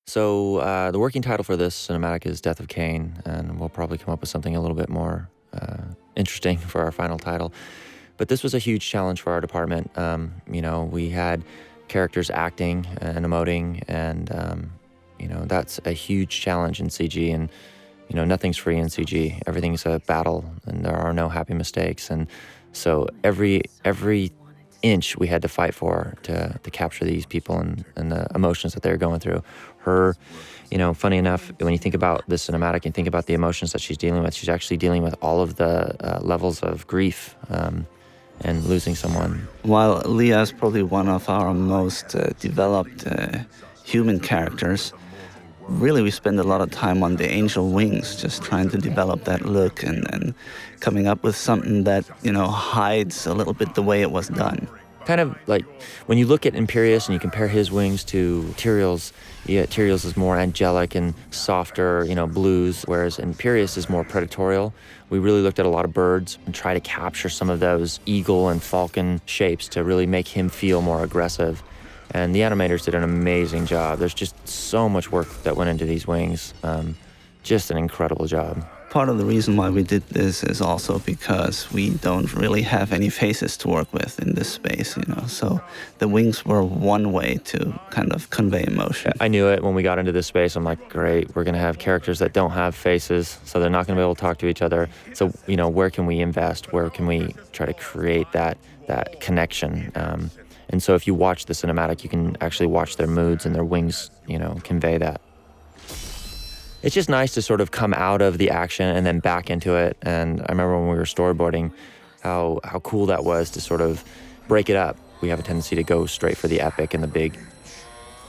So the working title for this cinematic is Death of Cain, and we'll probably come up with something a little bit more interesting for our final title. But this was a huge challenge for our department. We had characters acting and emoting, and that's a huge challenge in CG. And nothing's free in CG. Everything's a battle, and there are no happy mistakes. And so every inch we had to fight for to capture these people and the emotions that they're going through. Her, funny enough, when you think about the cinematic and think about the emotions that she's dealing with, she's actually dealing with all of the levels of grief and losing someone. While Leah is probably one of our most developed human characters, really we spend a lot of time on the angel wings, just trying to develop that look and coming up with something that, hides a little bit the way it was done. Kind of like when you look at Imperius and you compare his wings to Tyrael's, Tyrael's is more angelic and softer, blues, whereas Imperius is more predatorial. We really looked at a lot of birds and tried to capture some of those eagle and falcon shapes to really make him feel more aggressive. And the animators did an amazing job. There's just so much work that went into these wings. Just an incredible job. Part of the reason why we did this is also because we don't really have any faces to work with in this space, So the wings were one way to kind of convey emotion. I knew it when we got into this space. I'm like, great, we're going to have characters that don't have faces, so they're not going to be able to talk to each other. So, where can we invest? Where can we try to create that connection? And so if you watch the cinematic, you can actually watch their moods and their wings, convey that. It's just nice to sort of come out of the action and then back into it. And I remember when we were storyboarding how cool that was to sort of break it up. We have a tendency to go straight for the epic and the big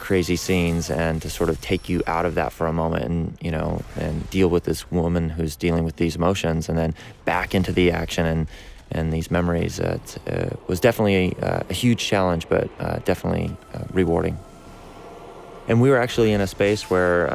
crazy scenes, and to sort of take you out of that for a moment and deal with this woman who's dealing with these emotions, and then back into the action and these memories. It was definitely a huge challenge, but definitely rewarding. And we were actually in a space where,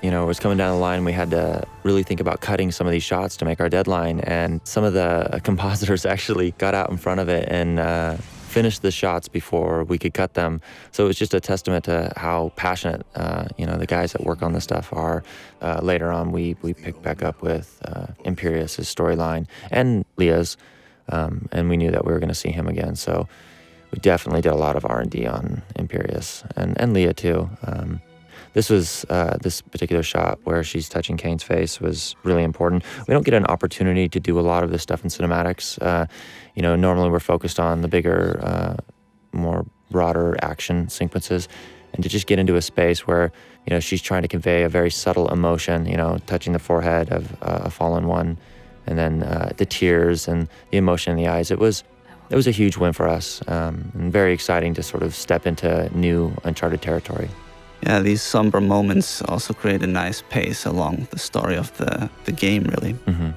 it was coming down the line. We had to really think about cutting some of these shots to make our deadline. And some of the compositors actually got out in front of it and finished the shots before we could cut them. So it was just a testament to how passionate, the guys that work on this stuff are. Later on, we picked back up with Imperius' storyline and Leah's. And we knew that we were going to see him again. So we definitely did a lot of R&D on Imperius and Leah too. This particular shot where she's touching Cain's face was really important. We don't get an opportunity to do a lot of this stuff in cinematics. Normally we're focused on the bigger, more broader action sequences, and to just get into a space where, she's trying to convey a very subtle emotion, touching the forehead of a fallen one, and then the tears and the emotion in the eyes. It was a huge win for us, and very exciting to sort of step into new, uncharted territory. Yeah, these somber moments also create a nice pace along the story of the game, really. Mm-hmm.